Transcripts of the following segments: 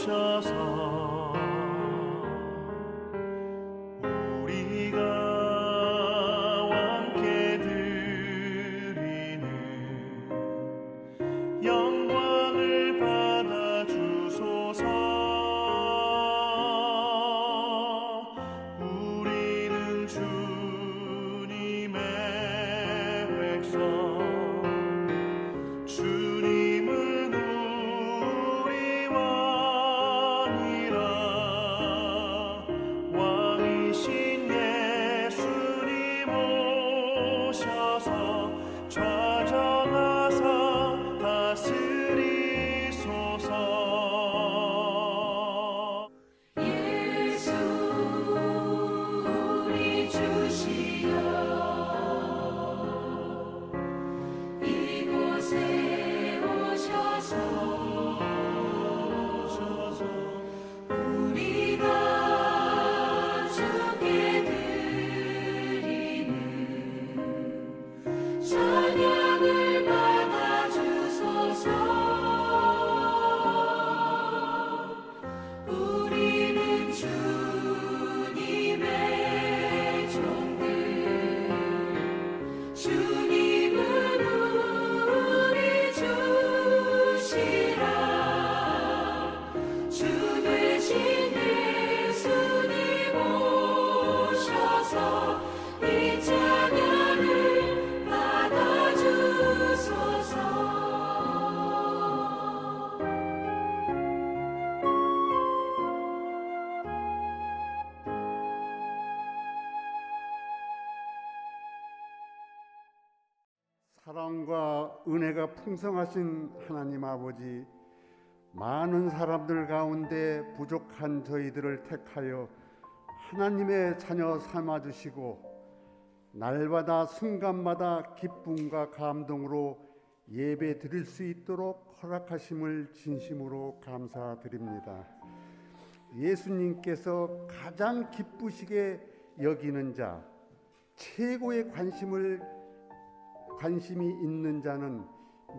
오셔서 우리가 함께 드리는 영광을 받아 주소서. 우리는 주님의 백성, 주님은 우리 왕이라. 왕이신 예수님 오셔서 좌정하사 다스리소서. 예수 우리 주시여 이곳에 오셔서 우리가 주께 드리는 찬양을 받아 주소서. 우리는 주님의 종들, 주님은 우리 주시라. 주 되신 예수님 오셔서 이 찬양을 받아 주소서. 사랑과 은혜가 풍성하신 하나님 아버지, 많은 사람들 가운데 부족한 저희들을 택하여 하나님의 자녀 삼아주시고 날마다 순간마다 기쁨과 감동으로 예배 드릴 수 있도록 허락하심을 진심으로 감사드립니다. 예수님께서 가장 기쁘시게 여기는 자, 최고의 관심이 있는 자는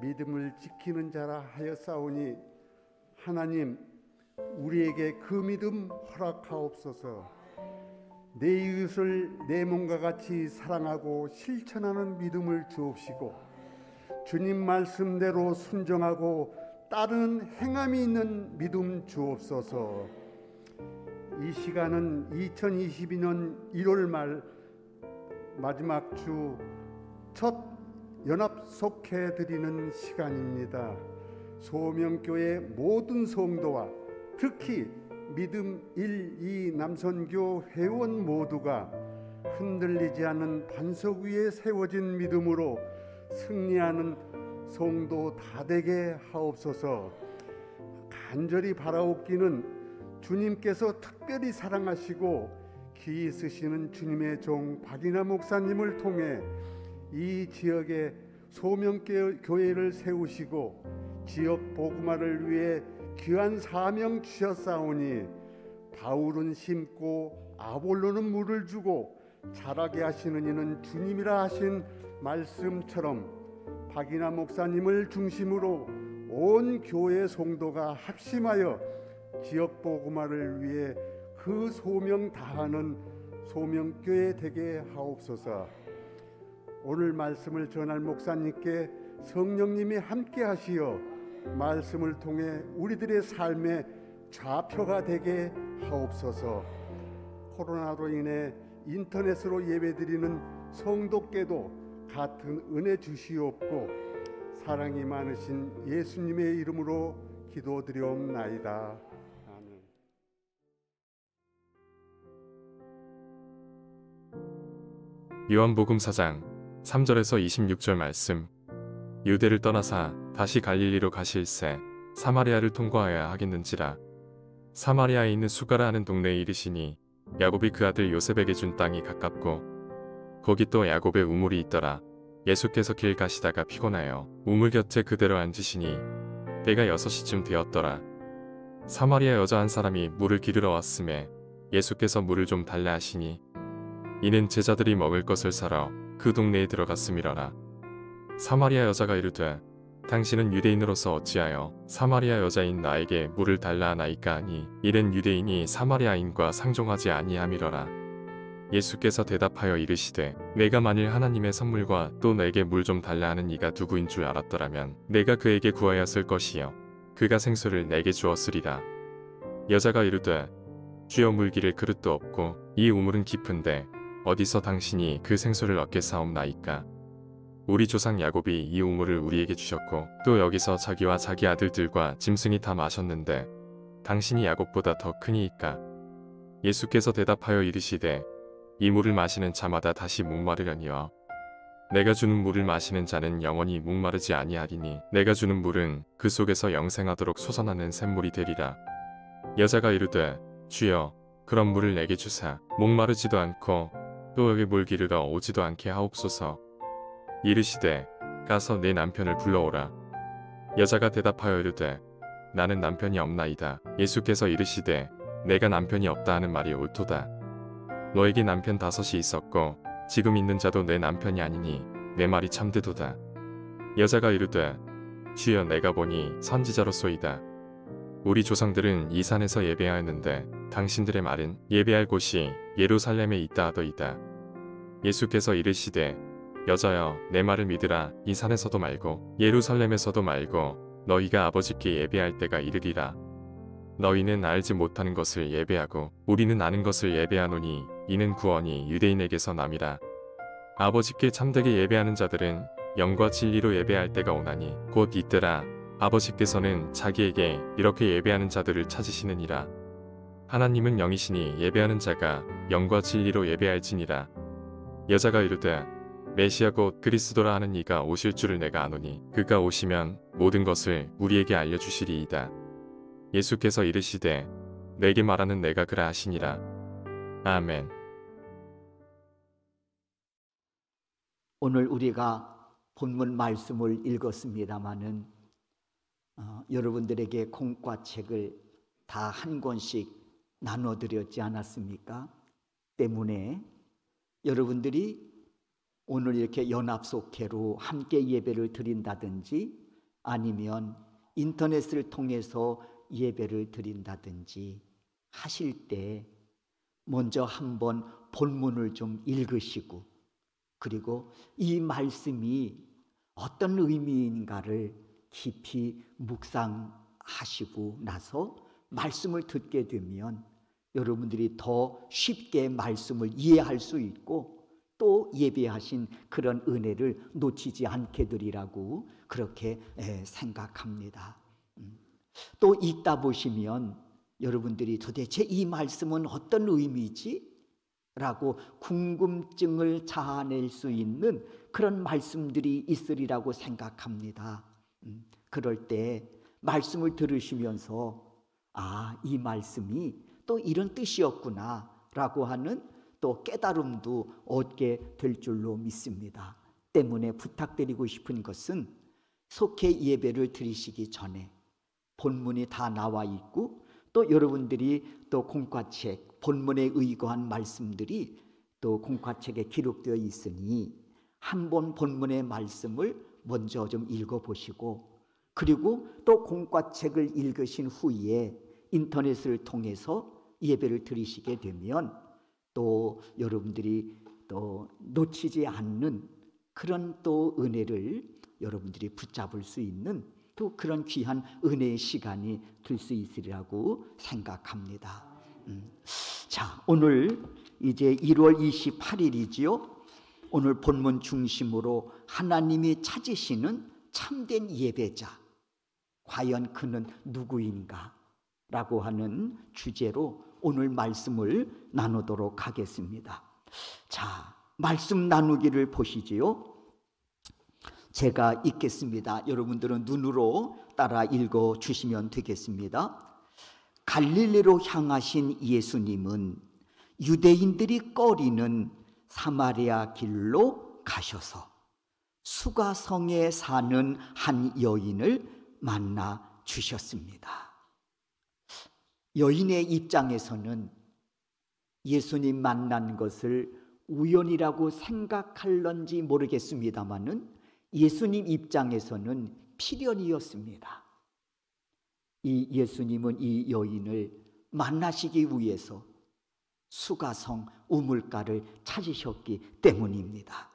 믿음을 지키는 자라 하였사오니 하나님, 우리에게 그 믿음 허락하옵소서. 내 이웃을 내 몸과 같이 사랑하고 실천하는 믿음을 주옵시고 주님 말씀대로 순종하고 따르는 행함이 있는 믿음 주옵소서. 이 시간은 2022년 1월 말 마지막 주 첫 연합 속해 드리는 시간입니다. 소명교회 모든 성도와 특히 믿음 1, 2 남선교 회원 모두가 흔들리지 않는 반석 위에 세워진 믿음으로 승리하는 성도 다 되게 하옵소서. 간절히 바라옵기는 주님께서 특별히 사랑하시고 귀히 쓰시는 주님의 종 박인하 목사님을 통해 이 지역에 소명교회를 세우시고 지역 복음화를 위해 귀한 사명 주셨사오니 바울은 심고 아볼로는 물을 주고 자라게 하시는 이는 주님이라 하신 말씀처럼 박인하 목사님을 중심으로 온 교회 성도가 합심하여 지역 복음화를 위해 그 소명 다하는 소명교회 되게 하옵소서. 오늘 말씀을 전할 목사님께 성령님이 함께 하시어 말씀을 통해 우리들의 삶의 좌표가 되게 하옵소서. 코로나로 인해 인터넷으로 예배드리는 성도께도 같은 은혜 주시옵고 사랑이 많으신 예수님의 이름으로 기도드리옵나이다. 아멘. 요한복음 4장 3절에서 26절 말씀. 유대를 떠나사 다시 갈릴리로 가실새 사마리아를 통과하여야 하겠는지라. 사마리아에 있는 수가라 하는 동네에 이르시니 야곱이 그 아들 요셉에게 준 땅이 가깝고 거기 또 야곱의 우물이 있더라. 예수께서 길 가시다가 피곤하여 우물 곁에 그대로 앉으시니 때가 6시쯤 되었더라. 사마리아 여자 한 사람이 물을 기르러 왔음에 예수께서 물을 좀 달라 하시니 이는 제자들이 먹을 것을 사러 그 동네에 들어갔음이러라. 사마리아 여자가 이르되 당신은 유대인으로서 어찌하여 사마리아 여자인 나에게 물을 달라 하나이까 하니 이는 유대인이 사마리아인과 상종하지 아니함이러라. 예수께서 대답하여 이르시되 내가 만일 하나님의 선물과 또 내게 물 좀 달라 하는 이가 누구인 줄 알았더라면 내가 그에게 구하였을 것이요 그가 생수를 내게 주었으리라. 여자가 이르되 주여 물기를 그릇도 없고 이 우물은 깊은데 어디서 당신이 그 생수를 얻겠사옵나이까. 우리 조상 야곱이 이 우물을 우리에게 주셨고 또 여기서 자기와 자기 아들들과 짐승이 다 마셨는데 당신이 야곱보다 더 크니이까. 예수께서 대답하여 이르시되 이 물을 마시는 자마다 다시 목마르려니와 내가 주는 물을 마시는 자는 영원히 목마르지 아니하리니 내가 주는 물은 그 속에서 영생하도록 솟아나는 샘물이 되리라. 여자가 이르되 주여 그런 물을 내게 주사 목마르지도 않고 또 여기 물 기르러 오지도 않게 하옵소서. 이르시되 가서 내 남편을 불러오라. 여자가 대답하여 이르되 나는 남편이 없나이다. 예수께서 이르시되 내가 남편이 없다 하는 말이 옳도다. 너에게 남편 5이 있었고 지금 있는 자도 내 남편이 아니니 내 말이 참되도다. 여자가 이르되 주여 내가 보니 선지자로소이다. 우리 조상들은 이 산에서 예배하였는데 당신들의 말은 예배할 곳이 예루살렘에 있다 하더이다. 예수께서 이르시되 여자여 내 말을 믿으라. 이 산에서도 말고 예루살렘에서도 말고 너희가 아버지께 예배할 때가 이르리라. 너희는 알지 못하는 것을 예배하고 우리는 아는 것을 예배하노니 이는 구원이 유대인에게서 남이라. 아버지께 참되게 예배하는 자들은 영과 진리로 예배할 때가 오나니 곧 이때라. 아버지께서는 자기에게 이렇게 예배하는 자들을 찾으시느니라. 하나님은 영이시니 예배하는 자가 영과 진리로 예배할지니라. 여자가 이르되 메시아 곧 그리스도라 하는 이가 오실 줄을 내가 아노니 그가 오시면 모든 것을 우리에게 알려주시리이다. 예수께서 이르시되 내게 말하는 내가 그라 하시니라. 아멘. 오늘 우리가 본문 말씀을 읽었습니다마는 여러분들에게 공과책을 다 한 권씩 나눠드렸지 않았습니까? 때문에 여러분들이 오늘 이렇게 연합속회로 함께 예배를 드린다든지 아니면 인터넷을 통해서 예배를 드린다든지 하실 때 먼저 한번 본문을 좀 읽으시고 그리고 이 말씀이 어떤 의미인가를 깊이 묵상하시고 나서 말씀을 듣게 되면 여러분들이 더 쉽게 말씀을 이해할 수 있고 또 예배하신 그런 은혜를 놓치지 않게 되리라고 그렇게 생각합니다. 또 읽다 보시면 여러분들이 도대체 이 말씀은 어떤 의미지? 라고 궁금증을 자아낼 수 있는 그런 말씀들이 있으리라고 생각합니다. 그럴 때 말씀을 들으시면서 이 말씀이 또 이런 뜻이었구나 라고 하는 또 깨달음도 얻게 될 줄로 믿습니다. 때문에 부탁드리고 싶은 것은 속회 예배를 드리시기 전에 본문이 다 나와 있고 또 여러분들이 또 공과책 본문에 의거한 말씀들이 또 공과책에 기록되어 있으니 한번 본문의 말씀을 먼저 좀 읽어보시고 그리고 또 공과책을 읽으신 후에 인터넷을 통해서 예배를 드리시게 되면 또 여러분들이 또 놓치지 않는 그런 또 은혜를 여러분들이 붙잡을 수 있는 또 그런 귀한 은혜의 시간이 될 수 있으리라고 생각합니다. 자, 오늘 이제 1월 28일이지요. 오늘 본문 중심으로 하나님이 찾으시는 참된 예배자, 과연 그는 누구인가? 라고 하는 주제로 오늘 말씀을 나누도록 하겠습니다. 자, 말씀 나누기를 보시지요. 제가 읽겠습니다. 여러분들은 눈으로 따라 읽어 주시면 되겠습니다. 갈릴리로 향하신 예수님은 유대인들이 꺼리는 사마리아 길로 가셔서 수가성에 사는 한 여인을 만나 주셨습니다. 여인의 입장에서는 예수님 만난 것을 우연이라고 생각할런지 모르겠습니다마는 예수님 입장에서는 필연이었습니다. 이 예수님은 이 여인을 만나시기 위해서 수가성 우물가를 찾으셨기 때문입니다.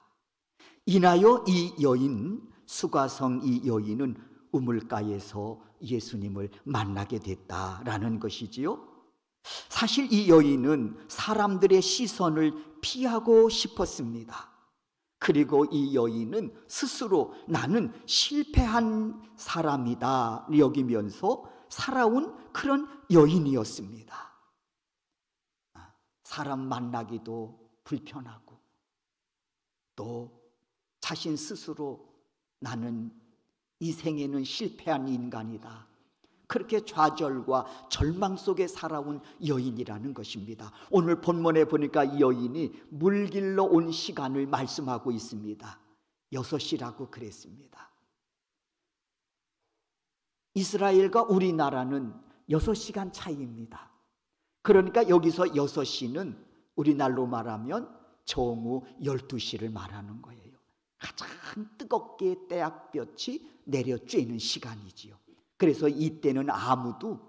인하여 이 여인, 수가성 이 여인은 우물가에서 예수님을 만나게 됐다라는 것이지요. 사실 이 여인은 사람들의 시선을 피하고 싶었습니다. 그리고 이 여인은 스스로 나는 실패한 사람이다 여기면서 살아온 그런 여인이었습니다. 사람 만나기도 불편하고 또 자신 스스로 나는 이 생에는 실패한 인간이다, 그렇게 좌절과 절망 속에 살아온 여인이라는 것입니다. 오늘 본문에 보니까 이 여인이 물길로 온 시간을 말씀하고 있습니다. 6시라고 그랬습니다. 이스라엘과 우리나라는 6시간 차이입니다. 그러니까 여기서 6시는 우리날로 말하면 정오 12시를 말하는 거예요. 가장 뜨겁게 떼약볕이 내려 쬐는 시간이지요. 그래서 이때는 아무도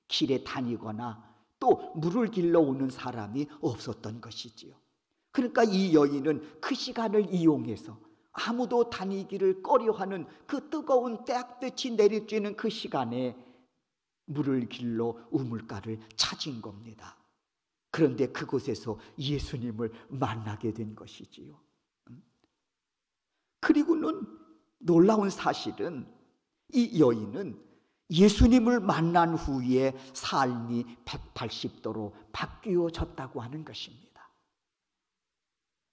길에 다니거나 또 물을 길러 오는 사람이 없었던 것이지요. 그러니까 이 여인은 그 시간을 이용해서 아무도 다니기를 꺼려하는 그 뜨거운 떼약볕이 내려쬐는 그 시간에 물을 길러 우물가를 찾은 겁니다. 그런데 그곳에서 예수님을 만나게 된 것이지요. 그리고는 놀라운 사실은 이 여인은 예수님을 만난 후에 삶이 180도로 바뀌어졌다고 하는 것입니다.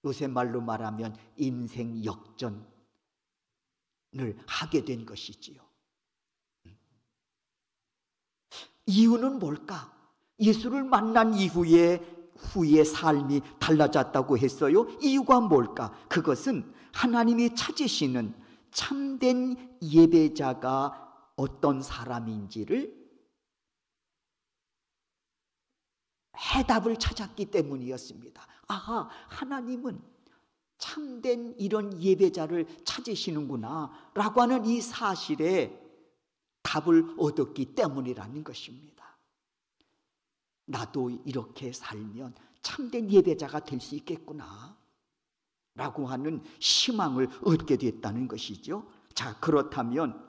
요새 말로 말하면 인생 역전을 하게 된 것이지요. 이유는 뭘까? 예수를 만난 이후에 삶이 달라졌다고 했어요. 이유가 뭘까? 그것은 하나님이 찾으시는 참된 예배자가 어떤 사람인지를 해답을 찾았기 때문이었습니다. 아하, 하나님은 참된 이런 예배자를 찾으시는구나 라고 하는 이 사실에 답을 얻었기 때문이라는 것입니다. 나도 이렇게 살면 참된 예배자가 될 수 있겠구나 라고 하는 희망을 얻게 됐다는 것이죠. 자, 그렇다면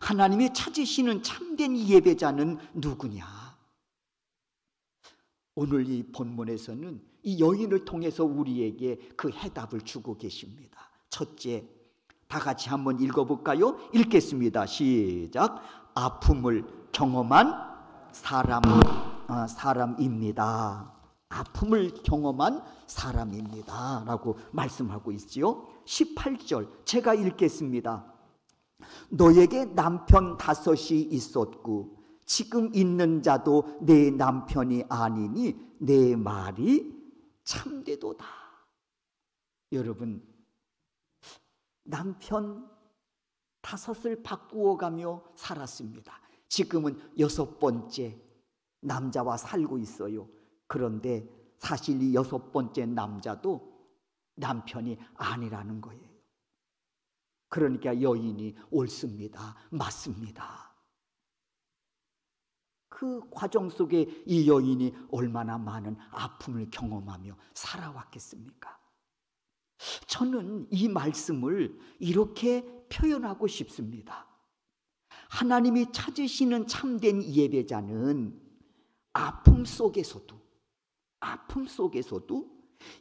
하나님이 찾으시는 참된 예배자는 누구냐? 오늘 이 본문에서는 이 여인을 통해서 우리에게 그 해답을 주고 계십니다. 첫째, 다 같이 한번 읽어볼까요? 읽겠습니다. 시작. 아픔을 경험한 사람입니다. 아픔을 경험한 사람입니다 라고 말씀하고 있지요. 18절 제가 읽겠습니다. 너에게 남편 5이 있었고 지금 있는 자도 내 남편이 아니니 내 말이 참되도다. 여러분, 남편 5을 바꾸어가며 살았습니다. 지금은 6번째 남자와 살고 있어요. 그런데 사실 이 6번째 남자도 남편이 아니라는 거예요. 그러니까 여인이 옳습니다. 맞습니다. 그 과정 속에 이 여인이 얼마나 많은 아픔을 경험하며 살아왔겠습니까? 저는 이 말씀을 이렇게 표현하고 싶습니다. 하나님이 찾으시는 참된 예배자는 아픔 속에서도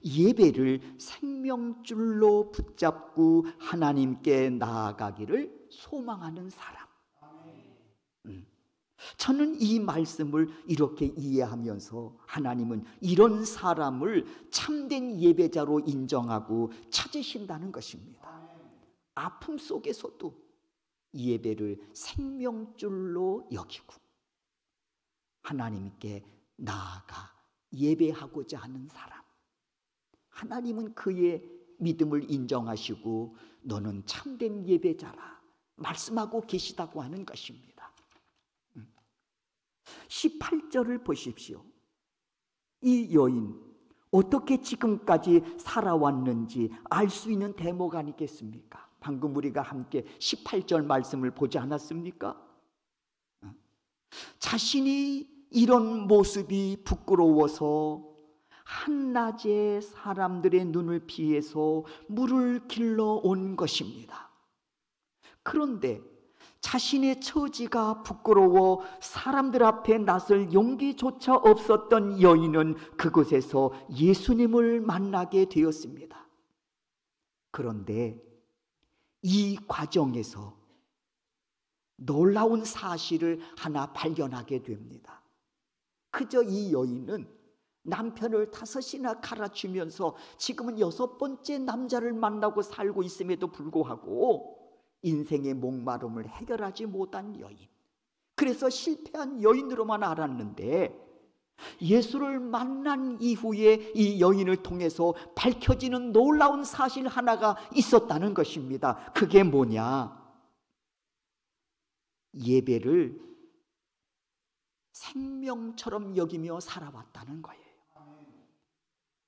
예배를 생명줄로 붙잡고 하나님께 나아가기를 소망하는 사람. 저는 이 말씀을 이렇게 이해하면서 하나님은 이런 사람을 참된 예배자로 인정하고 찾으신다는 것입니다. 아픔 속에서도 예배를 생명줄로 여기고 하나님께 나아가 예배하고자 하는 사람, 하나님은 그의 믿음을 인정하시고 너는 참된 예배자라 말씀하고 계시다고 하는 것입니다. 18절을 보십시오. 이 여인 어떻게 지금까지 살아왔는지 알 수 있는 대목 아니겠습니까? 방금 우리가 함께 18절 말씀을 보지 않았습니까? 자신이 이런 모습이 부끄러워서 한낮에 사람들의 눈을 피해서 물을 길러 온 것입니다. 그런데 자신의 처지가 부끄러워 사람들 앞에 나설 용기조차 없었던 여인은 그곳에서 예수님을 만나게 되었습니다. 그런데 이 과정에서 놀라운 사실을 하나 발견하게 됩니다. 그저 이 여인은 남편을 5이나 갈아치면서 지금은 6번째 남자를 만나고 살고 있음에도 불구하고 인생의 목마름을 해결하지 못한 여인, 그래서 실패한 여인으로만 알았는데 예수를 만난 이후에 이 여인을 통해서 밝혀지는 놀라운 사실 하나가 있었다는 것입니다. 그게 뭐냐? 예배를 생명처럼 여기며 살아왔다는 거예요.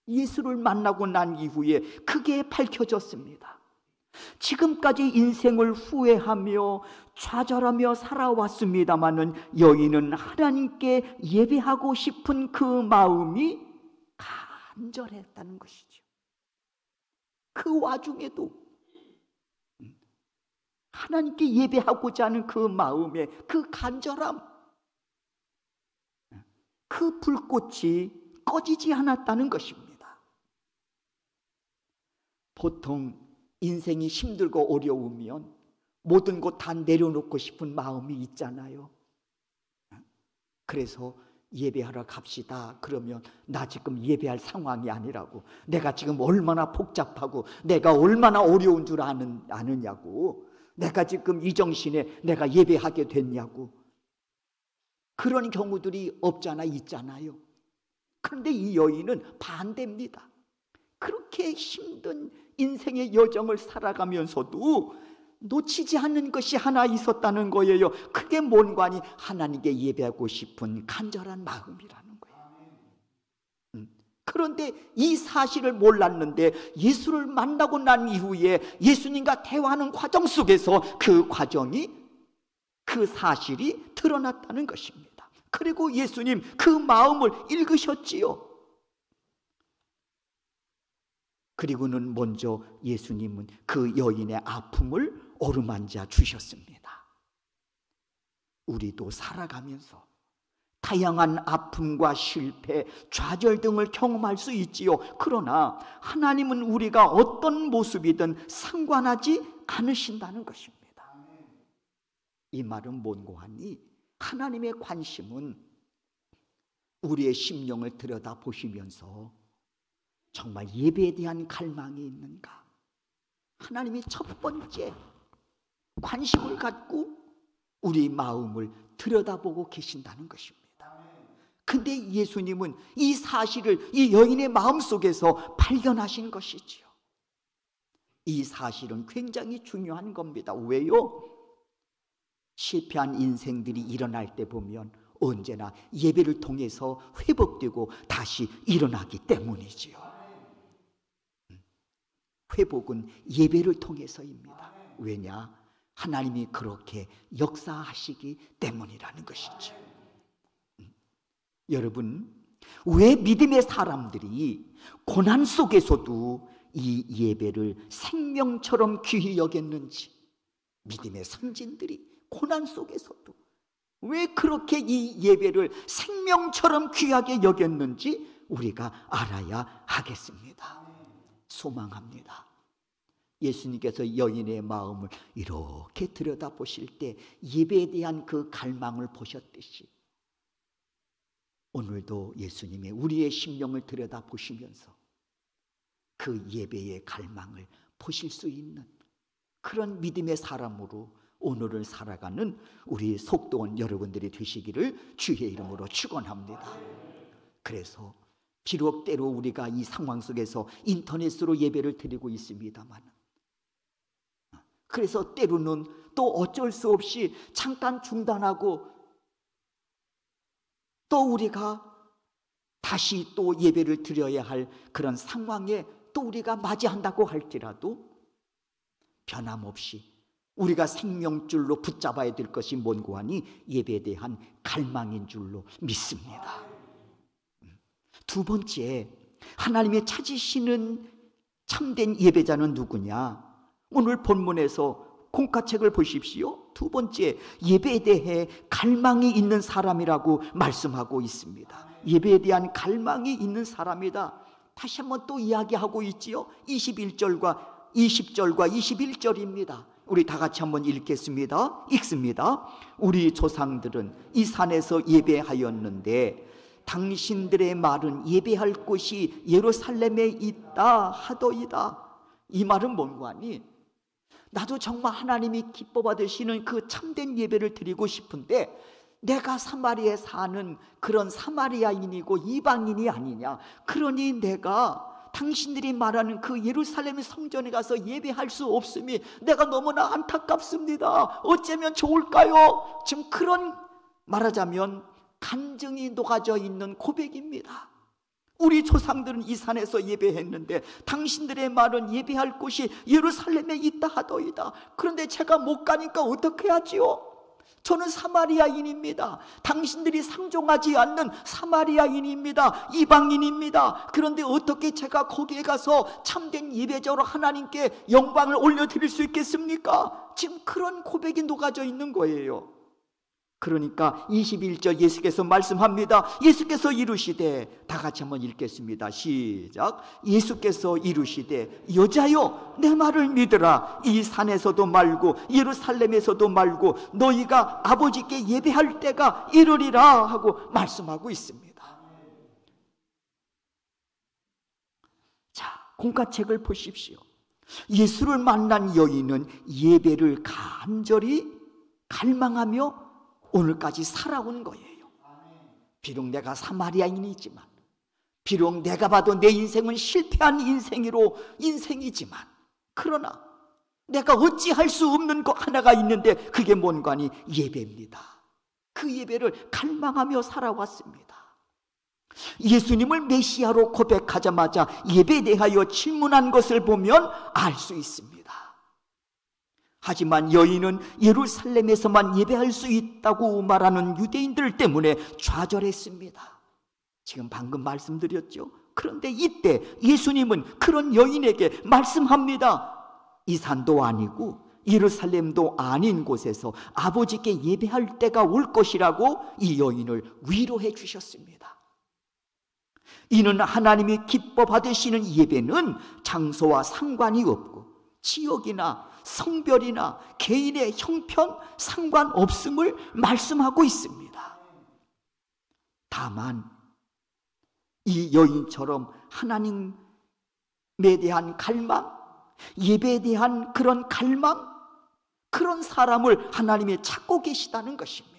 예수를 만나고 난 이후에 그게 밝혀졌습니다. 지금까지 인생을 후회하며 좌절하며 살아왔습니다마는 여인은 하나님께 예배하고 싶은 그 마음이 간절했다는 것이죠. 그 와중에도 하나님께 예배하고자 하는 그 마음의 그 간절함, 그 불꽃이 꺼지지 않았다는 것입니다. 보통 인생이 힘들고 어려우면 모든 것 다 내려놓고 싶은 마음이 있잖아요. 그래서 예배하러 갑시다. 그러면 나 지금 예배할 상황이 아니라고, 내가 지금 얼마나 복잡하고 내가 얼마나 어려운 줄 아느냐고, 내가 지금 이 정신에 내가 예배하게 됐냐고, 그런 경우들이 없잖아, 있잖아요. 그런데 이 여인은 반대입니다. 그렇게 힘든 인생의 여정을 살아가면서도 놓치지 않는 것이 하나 있었다는 거예요. 그게 뭔가니? 하나님께 예배하고 싶은 간절한 마음이라는 거예요. 그런데 이 사실을 몰랐는데 예수를 만나고 난 이후에 예수님과 대화하는 과정 속에서 그 과정이, 그 사실이 드러났다는 것입니다. 그리고 예수님 그 마음을 읽으셨지요. 그리고는 먼저 예수님은 그 여인의 아픔을 어루만져 주셨습니다. 우리도 살아가면서 다양한 아픔과 실패, 좌절 등을 경험할 수 있지요. 그러나 하나님은 우리가 어떤 모습이든 상관하지 않으신다는 것입니다. 이 말은 뭔고 하니, 하나님의 관심은 우리의 심령을 들여다보시면서 정말 예배에 대한 갈망이 있는가, 하나님이 첫 번째 관심을 갖고 우리 마음을 들여다보고 계신다는 것입니다. 근데 예수님은 이 사실을 이 여인의 마음속에서 발견하신 것이지요. 이 사실은 굉장히 중요한 겁니다. 왜요? 실패한 인생들이 일어날 때 보면 언제나 예배를 통해서 회복되고 다시 일어나기 때문이지요. 회복은 예배를 통해서입니다. 왜냐? 하나님이 그렇게 역사하시기 때문이라는 것이죠. 여러분, 왜 믿음의 사람들이 고난 속에서도 이 예배를 생명처럼 귀히 여겼는지, 믿음의 선진들이 고난 속에서도 왜 그렇게 이 예배를 생명처럼 귀하게 여겼는지 우리가 알아야 하겠습니다. 소망합니다. 예수님께서 여인의 마음을 이렇게 들여다보실 때 예배에 대한 그 갈망을 보셨듯이 오늘도 예수님의 우리의 심령을 들여다보시면서 그 예배의 갈망을 보실 수 있는 그런 믿음의 사람으로 오늘을 살아가는 우리 속도원 여러분들이 되시기를 주의 이름으로 축원합니다. 그래서 비록 때로 우리가 이 상황 속에서 인터넷으로 예배를 드리고 있습니다만, 그래서 때로는 또 어쩔 수 없이 잠깐 중단하고 또 우리가 다시 또 예배를 드려야 할 그런 상황에 또 우리가 맞이한다고 할지라도 변함없이 우리가 생명줄로 붙잡아야 될 것이 뭔고 하니 예배에 대한 갈망인 줄로 믿습니다. 두 번째, 하나님의 찾으시는 참된 예배자는 누구냐? 오늘 본문에서 공과책을 보십시오. 두 번째, 예배에 대해 갈망이 있는 사람이라고 말씀하고 있습니다. 예배에 대한 갈망이 있는 사람이다. 다시 한번 또 이야기하고 있지요. 21절과 20절과 21절입니다. 우리 다 같이 한번 읽겠습니다. 읽습니다. 우리 조상들은 이 산에서 예배하였는데 당신들의 말은 예배할 곳이 예루살렘에 있다 하더이다. 이 말은 뭔고 하니, 나도 정말 하나님이 기뻐 받으시는 그 참된 예배를 드리고 싶은데 내가 사마리아에 사는 그런 사마리아인이고 이방인이 아니냐. 그러니 내가 당신들이 말하는 그 예루살렘 성전에 가서 예배할 수 없음이 내가 너무나 안타깝습니다. 어쩌면 좋을까요? 지금 그런, 말하자면 간증이 녹아져 있는 고백입니다. 우리 조상들은 이 산에서 예배했는데 당신들의 말은 예배할 곳이 예루살렘에 있다 하더이다. 그런데 제가 못 가니까 어떻게 하지요? 저는 사마리아인입니다. 당신들이 상종하지 않는 사마리아인입니다. 이방인입니다. 그런데 어떻게 제가 거기에 가서 참된 예배자로 하나님께 영광을 올려드릴 수 있겠습니까? 지금 그런 고백이 녹아져 있는 거예요. 그러니까 21절 예수께서 말씀합니다. 예수께서 이르시되, 다 같이 한번 읽겠습니다. 시작. 예수께서 이르시되, 여자여 내 말을 믿으라. 이 산에서도 말고 예루살렘에서도 말고 너희가 아버지께 예배할 때가 이르리라 하고 말씀하고 있습니다. 자, 공과책을 보십시오. 예수를 만난 여인은 예배를 간절히 갈망하며 오늘까지 살아온 거예요. 비록 내가 사마리아인이지만, 비록 내가 봐도 내 인생은 실패한 인생이지만, 그러나 내가 어찌할 수 없는 것 하나가 있는데 그게 뭔가 하니 예배입니다. 그 예배를 갈망하며 살아왔습니다. 예수님을 메시아로 고백하자마자 예배에 대하여 질문한 것을 보면 알 수 있습니다. 하지만 여인은 예루살렘에서만 예배할 수 있다고 말하는 유대인들 때문에 좌절했습니다. 지금 방금 말씀드렸죠. 그런데 이때 예수님은 그런 여인에게 말씀합니다. 이 산도 아니고 예루살렘도 아닌 곳에서 아버지께 예배할 때가 올 것이라고 이 여인을 위로해 주셨습니다. 이는 하나님이 기뻐 받으시는 예배는 장소와 상관이 없고 지역이나 성별이나 개인의 형편 상관없음을 말씀하고 있습니다. 다만 이 여인처럼 하나님에 대한 갈망, 예배에 대한 그런 갈망, 그런 사람을 하나님이 찾고 계시다는 것입니다.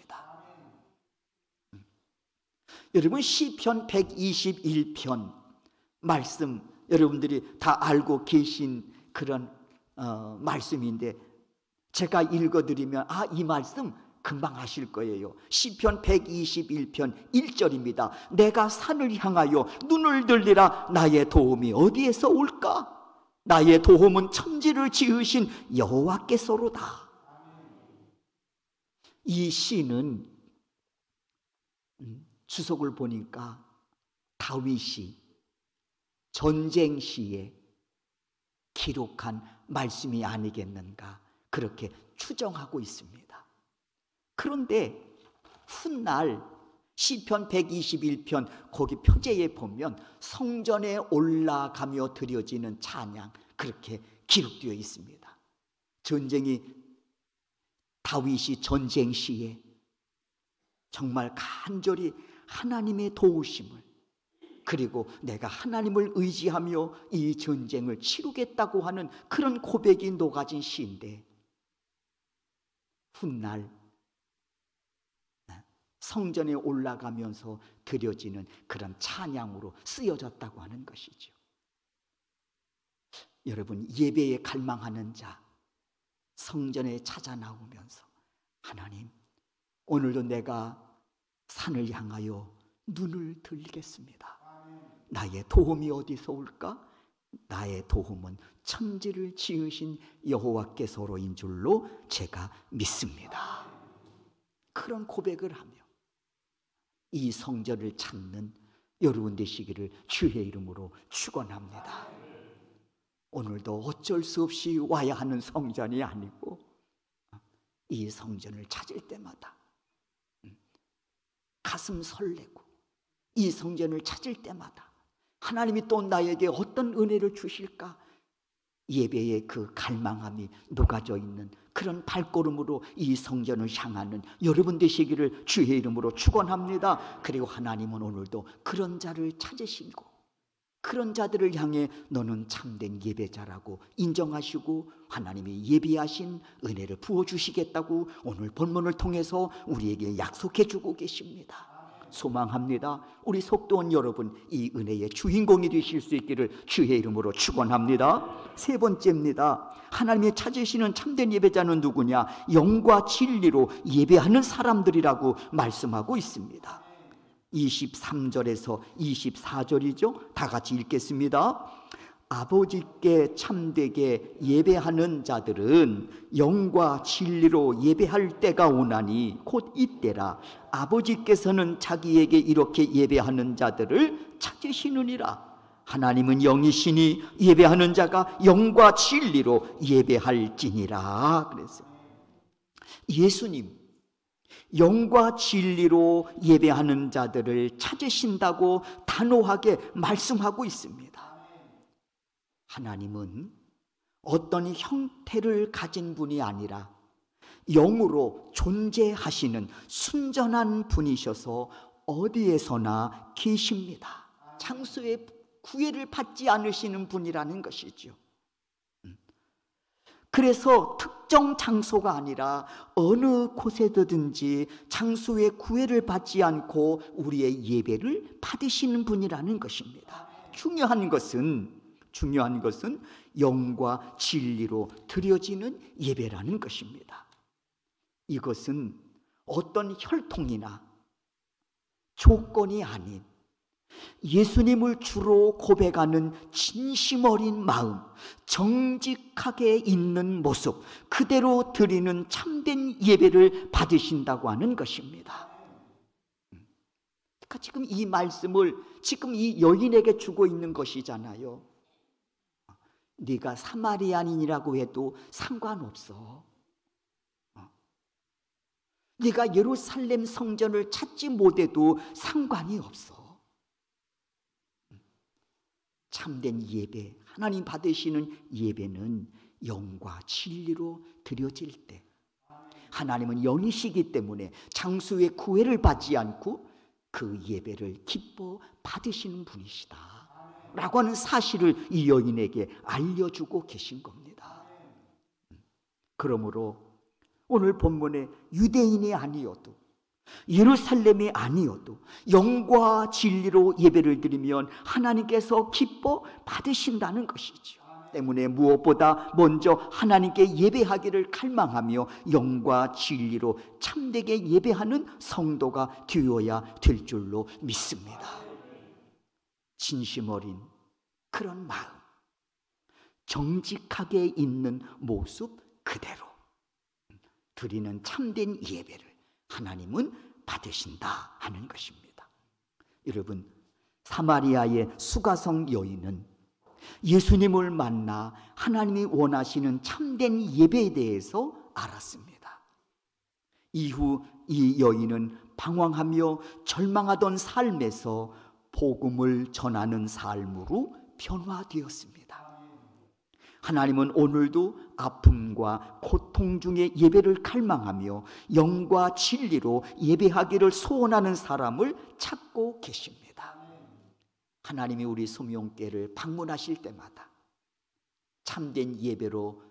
여러분, 시편 121편 말씀 여러분들이 다 알고 계신 그런 말씀인데 제가 읽어드리면 이 말씀 금방 하실 거예요. 시편 121편 1절입니다. 내가 산을 향하여 눈을 들리라. 나의 도움이 어디에서 올까? 나의 도움은 천지를 지으신 여호와께서로다. 이 시는 주석을 보니까 다윗이 전쟁 시에 기록한 말씀이 아니겠는가, 그렇게 추정하고 있습니다. 그런데 훗날 시편 121편 거기 표제에 보면 성전에 올라가며 드려지는 찬양, 그렇게 기록되어 있습니다. 다윗이 전쟁 시에 정말 간절히 하나님의 도우심을, 그리고 내가 하나님을 의지하며 이 전쟁을 치르겠다고 하는 그런 고백이 녹아진 시인데, 훗날 성전에 올라가면서 드려지는 그런 찬양으로 쓰여졌다고 하는 것이죠. 여러분, 예배에 갈망하는 자, 성전에 찾아 나오면서 하나님, 오늘도 내가 산을 향하여 눈을 들겠습니다. 나의 도움이 어디서 올까? 나의 도움은 천지를 지으신 여호와께서로인 줄로 제가 믿습니다. 그런 고백을 하며 이 성전을 찾는 여러분 되시기를 주의 이름으로 축원합니다. 오늘도 어쩔 수 없이 와야 하는 성전이 아니고 이 성전을 찾을 때마다 가슴 설레고 이 성전을 찾을 때마다 하나님이 또 나에게 어떤 은혜를 주실까 예배의 그 갈망함이 녹아져 있는 그런 발걸음으로 이 성전을 향하는 여러분 되시기를 주의 이름으로 축원합니다. 그리고 하나님은 오늘도 그런 자를 찾으시고 그런 자들을 향해 너는 참된 예배자라고 인정하시고 하나님이 예비하신 은혜를 부어주시겠다고 오늘 본문을 통해서 우리에게 약속해 주고 계십니다. 소망합니다. 우리 속도원 여러분 이 은혜의 주인공이 되실 수 있기를 주의 이름으로 축원합니다. 세 번째입니다. 하나님이 찾으시는 참된 예배자는 누구냐? 영과 진리로 예배하는 사람들이라고 말씀하고 있습니다. 23절에서 24절이죠. 다 같이 읽겠습니다. 아버지께 참되게 예배하는 자들은 영과 진리로 예배할 때가 오나니 곧 이때라. 아버지께서는 자기에게 이렇게 예배하는 자들을 찾으시느니라. 하나님은 영이시니 예배하는 자가 영과 진리로 예배할지니라. 그래서 예수님 영과 진리로 예배하는 자들을 찾으신다고 단호하게 말씀하고 있습니다. 하나님은 어떤 형태를 가진 분이 아니라 영으로 존재하시는 순전한 분이셔서 어디에서나 계십니다. 장소의 구애를 받지 않으시는 분이라는 것이죠. 그래서 특정 장소가 아니라 어느 곳에든지 장소의 구애를 받지 않고 우리의 예배를 받으시는 분이라는 것입니다. 중요한 것은 영과 진리로 드려지는 예배라는 것입니다. 이것은 어떤 혈통이나 조건이 아닌 예수님을 주로 고백하는 진심 어린 마음, 정직하게 있는 모습, 그대로 드리는 참된 예배를 받으신다고 하는 것입니다. 그러니까 지금 이 말씀을 지금 이 여인에게 주고 있는 것이잖아요. 네가 사마리아인이라고 해도 상관없어. 네가 예루살렘 성전을 찾지 못해도 상관이 없어. 참된 예배, 하나님 받으시는 예배는 영과 진리로 드려질 때 하나님은 영이시기 때문에 장수의 구애를 받지 않고 그 예배를 기뻐 받으시는 분이시다 라고 하는 사실을 이 여인에게 알려주고 계신 겁니다. 그러므로 오늘 본문에 유대인이 아니어도 예루살렘이 아니어도 영과 진리로 예배를 드리면 하나님께서 기뻐 받으신다는 것이죠. 때문에 무엇보다 먼저 하나님께 예배하기를 갈망하며 영과 진리로 참되게 예배하는 성도가 되어야 될 줄로 믿습니다. 진심 어린 그런 마음, 정직하게 있는 모습 그대로 드리는 참된 예배를 하나님은 받으신다 하는 것입니다. 여러분, 사마리아의 수가성 여인은 예수님을 만나 하나님이 원하시는 참된 예배에 대해서 알았습니다. 이후 이 여인은 방황하며 절망하던 삶에서 복음을 전하는 삶으로 변화되었습니다. 하나님은 오늘도 아픔과 고통 중에 예배를 갈망하며 영과 진리로 예배하기를 소원하는 사람을 찾고 계십니다. 하나님이 우리 소명교회를 방문하실 때마다 참된 예배로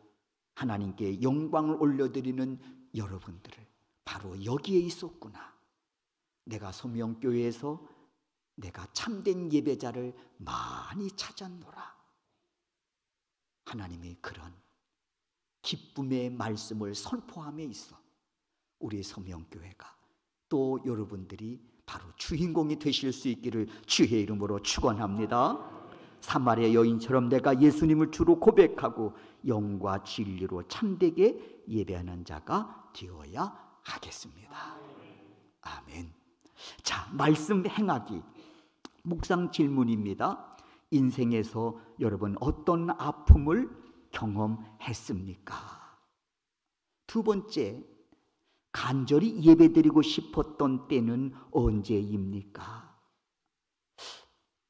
하나님께 영광을 올려드리는 여러분들을 바로 여기에 있었구나. 내가 소명교회에서 내가 참된 예배자를 많이 찾았노라. 하나님이 그런 기쁨의 말씀을 선포함에 있어 우리 소명교회가 또 여러분들이 바로 주인공이 되실 수 있기를 주의 이름으로 축원합니다. 사마리아 여인처럼 내가 예수님을 주로 고백하고 영과 진리로 참되게 예배하는 자가 되어야 하겠습니다. 아멘. 자, 말씀 행하기. 묵상 질문입니다. 인생에서 여러분 어떤 아픔을 경험했습니까? 두 번째, 간절히 예배드리고 싶었던 때는 언제입니까?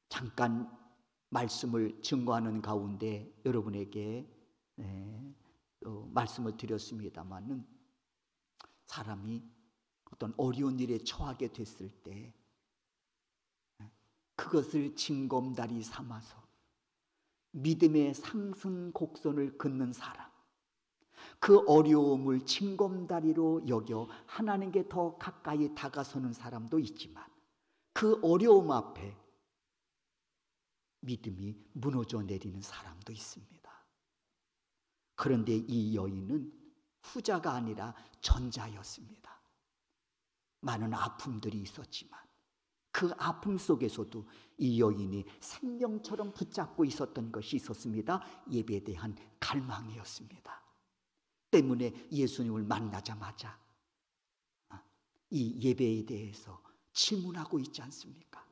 잠깐 말씀을 증거하는 가운데 여러분에게 말씀을 드렸습니다마는, 사람이 어떤 어려운 일에 처하게 됐을 때 그것을 징검다리 삼아서 믿음의 상승 곡선을 긋는 사람, 그 어려움을 징검다리로 여겨 하나님께 더 가까이 다가서는 사람도 있지만, 그 어려움 앞에 믿음이 무너져 내리는 사람도 있습니다. 그런데 이 여인은 후자가 아니라 전자였습니다. 많은 아픔들이 있었지만 그 아픔 속에서도 이 여인이 생명처럼 붙잡고 있었던 것이 있었습니다. 예배에 대한 갈망이었습니다. 때문에 예수님을 만나자마자 이 예배에 대해서 질문하고 있지 않습니까?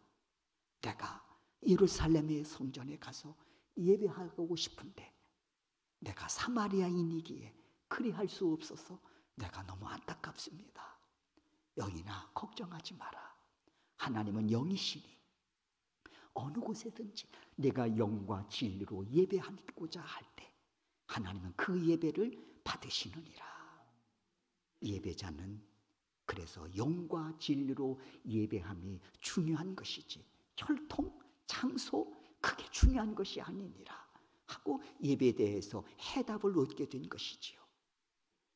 내가 예루살렘의 성전에 가서 예배하고 싶은데 내가 사마리아인이기에 그리할 수 없어서 내가 너무 안타깝습니다. 여인아, 걱정하지 마라. 하나님은 영이시니 어느 곳에든지 내가 영과 진리로 예배하고자 할 때 하나님은 그 예배를 받으시느니라. 예배자는 그래서 영과 진리로 예배함이 중요한 것이지 혈통, 장소 그게 중요한 것이 아니니라 하고 예배에 대해서 해답을 얻게 된 것이지요.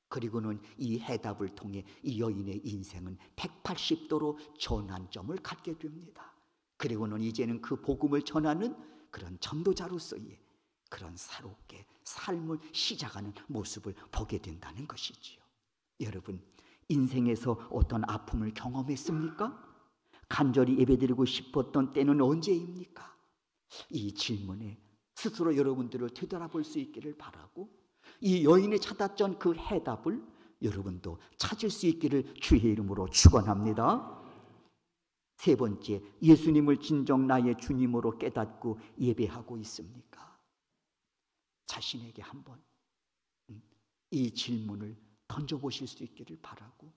그리고는 이 해답을 통해 이 여인의 인생은 180도로 전환점을 갖게 됩니다. 그리고는 이제는 그 복음을 전하는 그런 전도자로서의 그런 새롭게 삶을 시작하는 모습을 보게 된다는 것이지요. 여러분, 인생에서 어떤 아픔을 경험했습니까? 간절히 예배드리고 싶었던 때는 언제입니까? 이 질문에 스스로 여러분들을 되돌아볼 수 있기를 바라고, 이 여인이 찾았던 그 해답을 여러분도 찾을 수 있기를 주의 이름으로 축원합니다. 세 번째, 예수님을 진정 나의 주님으로 깨닫고 예배하고 있습니까? 자신에게 한번 이 질문을 던져보실 수 있기를 바라고,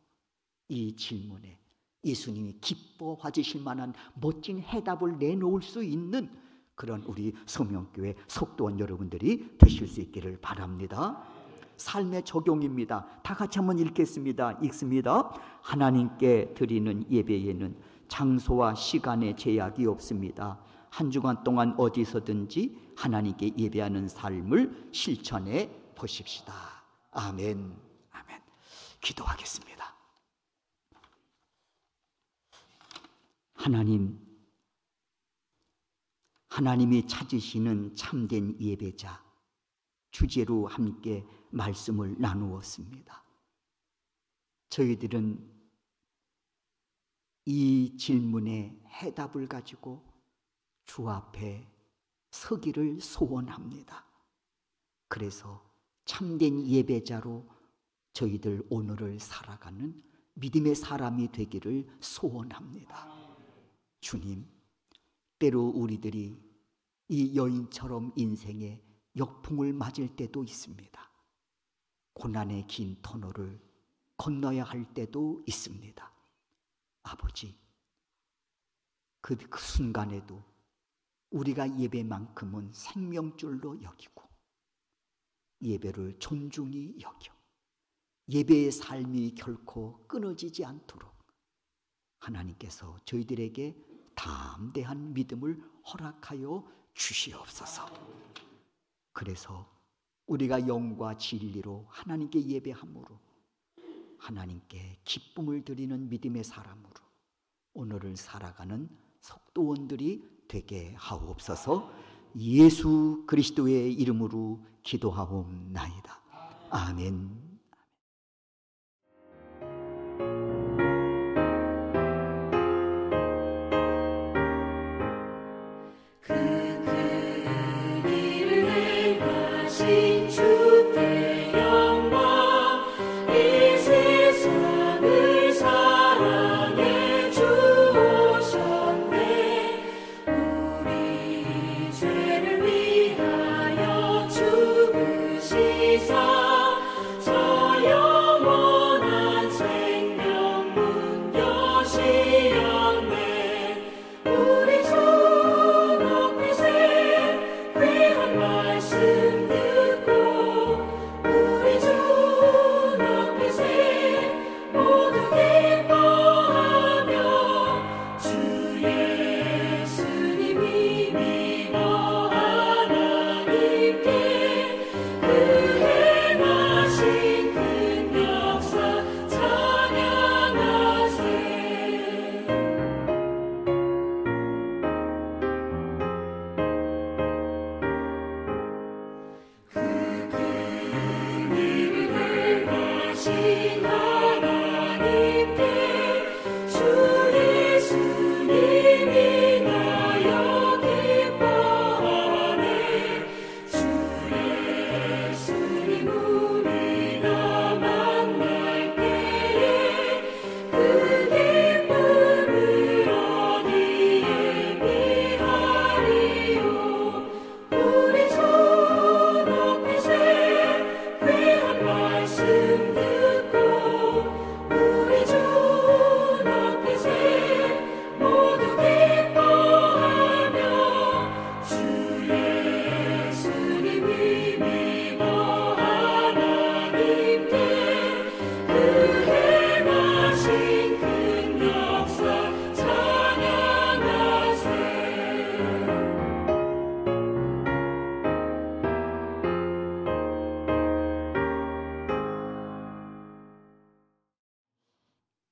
이 질문에 예수님이 기뻐해 주실 만한 멋진 해답을 내놓을 수 있는 그런 우리 성명교회 속도원 여러분들이 되실 수 있기를 바랍니다. 삶의 적용입니다. 다 같이 한번 읽겠습니다. 읽습니다. 하나님께 드리는 예배에는 장소와 시간의 제약이 없습니다. 한 주간 동안 어디서든지 하나님께 예배하는 삶을 실천해 보십시다. 아멘. 아멘. 기도하겠습니다. 하나님이 찾으시는 참된 예배자 주제로 함께 말씀을 나누었습니다. 저희들은 이 질문에 해답을 가지고 주 앞에 서기를 소원합니다. 그래서 참된 예배자로 저희들 오늘을 살아가는 믿음의 사람이 되기를 소원합니다. 주님, 때로 우리들이 이 여인처럼 인생에 역풍을 맞을 때도 있습니다. 고난의 긴 터널을 건너야 할 때도 있습니다. 아버지, 그 순간에도 우리가 예배만큼은 생명줄로 여기고 예배를 존중히 여겨 예배의 삶이 결코 끊어지지 않도록 하나님께서 저희들에게 담대한 믿음을 허락하여 주시옵소서. 그래서 우리가 영과 진리로 하나님께 예배함으로 하나님께 기쁨을 드리는 믿음의 사람으로 오늘을 살아가는 속도원들이 되게 하옵소서. 예수 그리스도의 이름으로 기도하옵나이다. 아멘. 그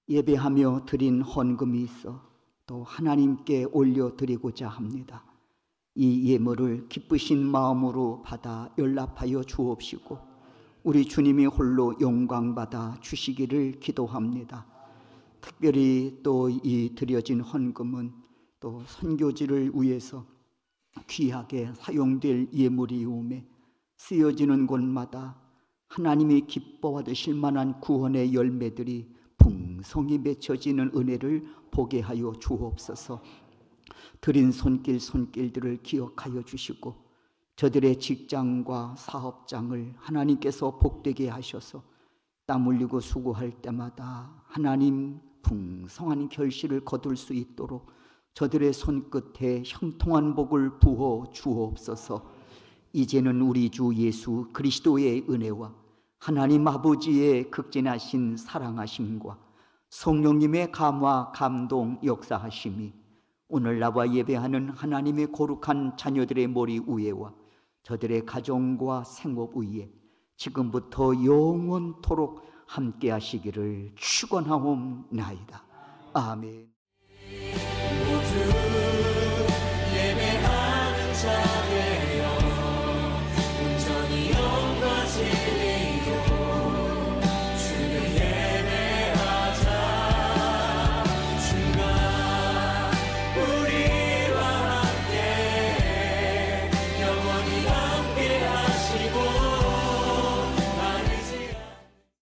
예배하며 드린 헌금이 있어 또 하나님께 올려드리고자 합니다. 이 예물을 기쁘신 마음으로 받아 연락하여 주옵시고 우리 주님이 홀로 영광받아 주시기를 기도합니다. 특별히 또 이 드려진 헌금은 또 선교지를 위해서 귀하게 사용될 예물이오매 쓰여지는 곳마다 하나님이 기뻐받으실 만한 구원의 열매들이 풍성히 맺혀지는 은혜를 보게 하여 주옵소서. 드린 손길들을 기억하여 주시고 저들의 직장과 사업장을 하나님께서 복되게 하셔서 땀 흘리고 수고할 때마다 하나님 풍성한 결실을 거둘 수 있도록 저들의 손끝에 형통한 복을 부어 주옵소서. 이제는 우리 주 예수 그리스도의 은혜와 하나님 아버지의 극진하신 사랑하심과 성령님의 감화 감동 역사하심이 오늘 나와 예배하는 하나님의 거룩한 자녀들의 머리 위에와 저들의 가정과 생업 위에 지금부터 영원토록 함께 하시기를 축원하옵나이다. 아멘.